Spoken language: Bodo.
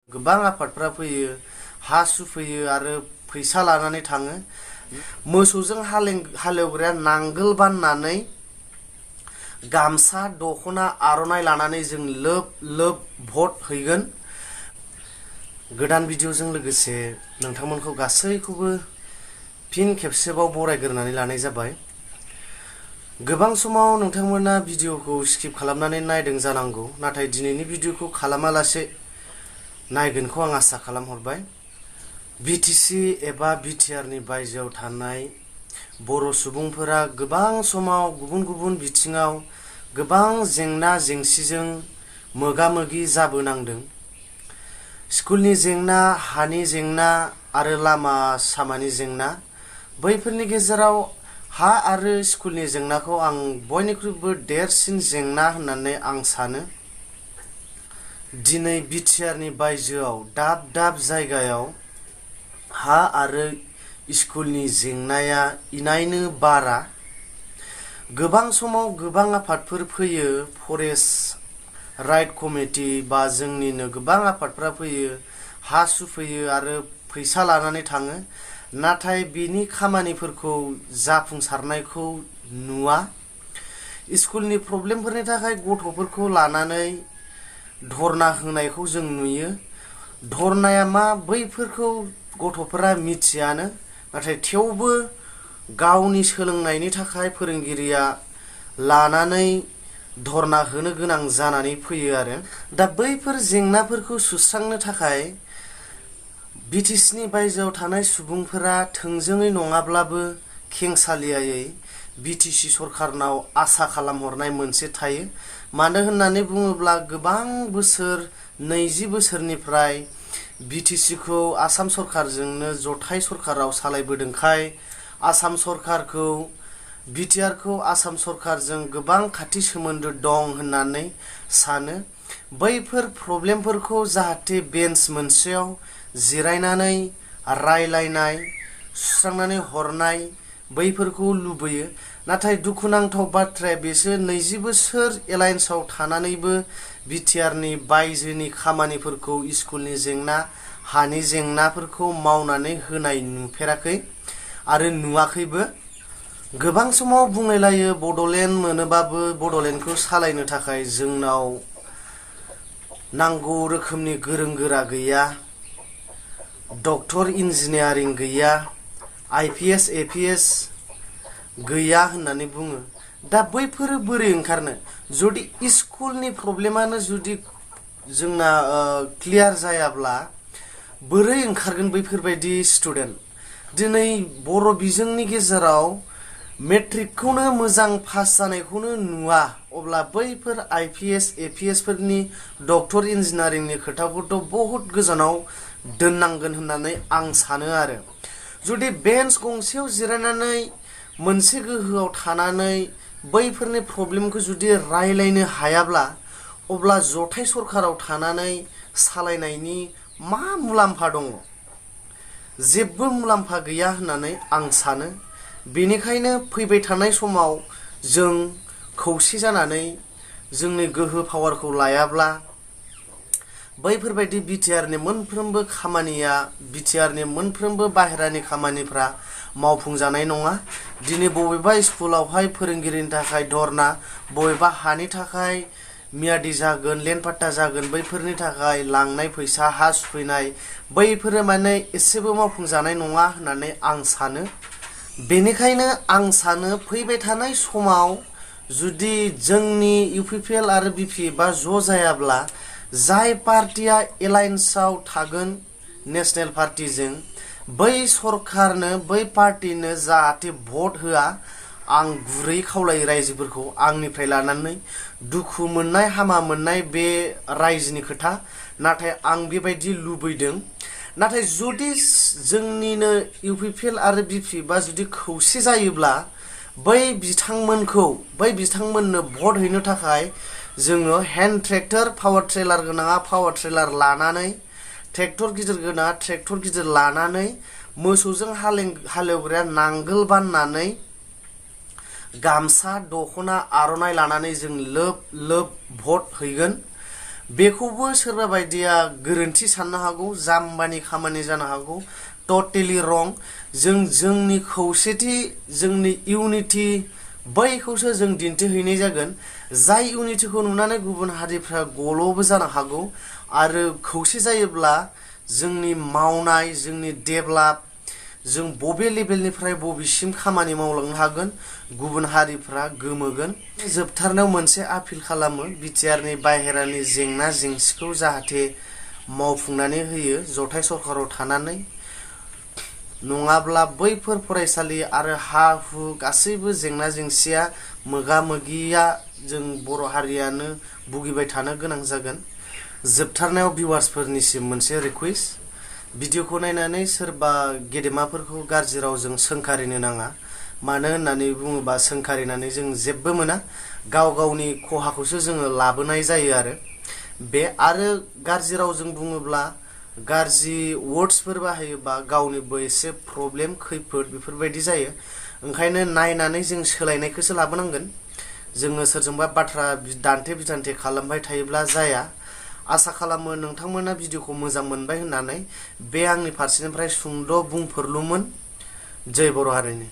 गोबां आफादफ्रा फैयो हा सुफैयो आरो फैसा लानानै थाङो मोसौजों हालेवग्राया नांगोल बाननानै गामसा दखना आर'नाइ लानानै जों लोब लोब भट हैगोन गोदान भिडिअजों लोगोसे नोंथांमोनखौ गासैखौबो फिन खेबसेबाव बरायग्रोनानै लानाय जाबाय गोबां समाव नोंथांमोना भिडिअखौ स्किप खालामनानै नायदों जानांगौ नाथाय दिनैनि भिडिअखौ खालामालासे नायगोनखौ आं आसा खालामहरबाय बिटिसि एबा बिटिआरनि बायजोआव थानाय बर' सुबुंफोरा गोबां समाव गुबुन गुबुन बिथिङाव गोबां जेंना जेंसिजों मोगा-मोगि जाबोनांदों स्कुलनि जेंना हानि जेंना आरो लामा सामानि जेंना बैफोरनि गेजेराव हा आरो स्कुलनि जेंनाखौ आं बयनिख्रुइबो देरसिन जेंना होननानै आं सानो दिनै बिटिआरनि बायजोआव दाब दाब जायगायाव हा आरो स्कुलनि जेंनाया इनायनो बारा गोबां समाव गोबां आफादफोर फैयो फरेस्ट राइट कमिटि बा जोंनिनो गोबां आफादफ्रा फैयो हा सुफैयो आरो फैसा लानानै थाङो नाथाय बिनि खामानिफोरखौ जाफुंसारनायखौ नुवा स्कुलनि प्रब्लेमफोरनि थाखाय गथ'फोरखौ लानानै धरना होनायखौ जों नुयो धरनाया मा बैफोरखौ गथ'फोरा मिथियानो नाथाय थेवबो गावनि सोलोंनायनि थाखाय फोरोंगिरिया लानानै धरना होनो गोनां जानानै फैयो आरो दा बैफोर जेंनाफोरखौ सुस्रांनो थाखाय बिटिसिनि बायजोआव थानाय सुबुंफोरा थोंजोङै नङाब्लाबो खेंसालियायै बिटिसि सरकारनाव आसा खालामहरनाय मोनसे थायो मानो होननानै बुङोब्ला गोबां बोसोर 20 बोसोरनिफ्राय बिटिसिखौ आसाम सरकारजोंनो जथाय सरकाराव सालायबोदोंखाय आसाम सरकारखौ बिटिआरखौ आसाम सरकारजों गोबां खाथि सोमोन्दो दं होननानै सानो बैफोर प्रब्लेमफोरखौ जाहाथे बेन्च मोनसेयाव जिरायनानै रायलायनाय सुस्रांनानै हरनाय बैफोरखौ लुबैयो नाथाय दुखुनांथाव बाथ्राया बिसोर 20 बोसोर एलायन्सआव थानानैबो बिटिआरनि बायजोनि खामानिफोरखौ स्कुलनि जेंना हानि जेंनाफोरखौ मावनानै होनाय नुफेराखै आरो नुवाखैबो गोबां समाव बुंलायलायो बड'लेण्ड मोनोबाबो बड'लेण्डखौ सालायनो थाखाय जोंनाव नांगौ रोखोमनि गोरों गोरा गैया डक्टर इन्जिनियारिं गैया आइपिएस एपिएस गैया होननानै बुङो दा बैफोरो बोरै ओंखारनो जुदि स्कुलनि प्रब्लेमानो जुदि जोंना क्लियार जायाब्ला बोरै ओंखारगोन बैफोरबायदि स्टुडेन्ट दिनै बर' बिजोंनि गेजेराव मेट्रिकखौनो मोजां पास जानायखौनो नुवा अब्ला बैफोर आइपिएस एपिएस फोरनि डक्टर इन्जिनियारिंनि खोथाखौथ' बहुत गोजानाव दोननांगोन होननानै आं सानो आरो जुदि बेन्च गंसेयाव जिरायनानै मोनसे गोहोआव थानानै बैफोरनि प्रब्लेमखौ जुदि रायलायनो हायाब्ला अब्ला जथाय सरकाराव थानानै सालायनायनि मा मुलाम्फा दङ जेबो मुलाम्फा गैया होननानै आं सानो बेनिखायनो फैबाय थानाय समाव जों खौसे जानानै जोंनि गोहो पावारखौ लायाब्ला बैफोरबायदि बिटिआरनि मोनफ्रोमबो खामानिया बिटिआरनि मोनफ्रोमबो बाहेरानि खामानिफ्रा मावफुंजानाय नङा दिनै बबेबा स्कुलावहाय फोरोंगिरिनि थाखाय धरना बबेबा हानि थाखाय मियादि जागोन लेन्ड पाट्टा जागोन बैफोरनि थाखाय लांनाय फैसा हा सुफैनाय बैफोरो माने एसेबो मावफुंजानाय नङा होननानै आं सानो बेनिखायनो आं सानो फैबाय थानाय समाव जुदि जोंनि इउपिपिएल आरो बिपिएफआ ज' जायाब्ला जाय पार्टिया एलायन्सआव थागोन नेशनेल पार्टिजों बै सरकारनो बै पार्टिनो जाहाथे भट होआ आं गुरै खावलायो रायजोफोरखौ आंनिफ्राय लानानै दुखु मोननाय हामा मोननाय बे रायजोनि खोथा नाथाय आं बेबायदि लुबैदों नाथाय जुदि जोंनिनो इउपिपिएल आरो बिपिएफआ जुदि खौसे जायोब्ला बै बिथांमोननो भट हैनो थाखाय जोङो हेन्ड ट्रेक्टर पावार ट्रेलार गोनाङा पावार ट्रेलार लानानै ट्रेक्टर गिदिर गोनाङा ट्रेक्टर गिदिर लानानै मोसौजों हालेवग्राया नांगोल बाननानै गामसा दखना आर'नाइ लानानै जों लोब लोब भट हैगोन बेखौबो सोरबा बायदिया गोरोन्थि साननो हागौ, जाम्बानि खामानि जानो हागौ, टटेलि रं। जों जोंनि खौसेथि, जोंनि इउनिटि बैखौसो जों दिन्थिहैनाय जागोन। जाय इउनिटिखौ नुनानै गुबुन हारिफ्रा गल'बो जानो हागौ। आरो खौसे जायोब्ला जोंनि मावनाय, जोंनि डेभेलप, जों बबे लेभेलनिफ्राय बबेसिम खामानि मावलांनो हागोन, गुबुन हारिफ्रा गोमोगोन। जोबथारनायाव मोनसे आपिल खालामो, बिटिआरनि बाहेरानि जेंना जेंसिखौ जाहाथे मावफुंनानै होयो जथाय सरकाराव थानानै। नङाब्ला बैफोर फरायसालि आरो हा हु गासैबो जेंना जेंसिया मोगा मोगिया जों बर' हारियानो भुगिबाय थानो गोनां जागोन। जोबथारनायाव भिउवार्सफोरनिसिम मोनसे रिकुवेस्ट, भिडिअखौ नायनानै सोरबा गेदेमाफोरखौ गाज्रि रावजों सोंखारिनो नाङा। मानो होननानै बुङोबा सोंखारिनानै जों जेबो मोना, गाव गावनि खहाखौसो जोङो लाबोनाय जायो। आरो गाज्रि रावजों बुङोब्ला, गाज्रि वर्ड्सफोर बाहायोबा गावनिबो एसे प्रब्लेम, खैफोद बेफोरबायदि जायो। ओंखायनो नायनानै जों सोलायनायखौसो लाबोनांगोन। जोङो सोरजोंबा बाथ्रा दान्थे बिदान्थे खालामबाय थायोब्ला जाया। आसा खालामो नोंथांमोना भिडिअखौ मोजां मोनबाय होननानै। बे आंनि फारसेनिफ्राय सुंद' बुंफोरलुमोन। जय बर' हारिनि।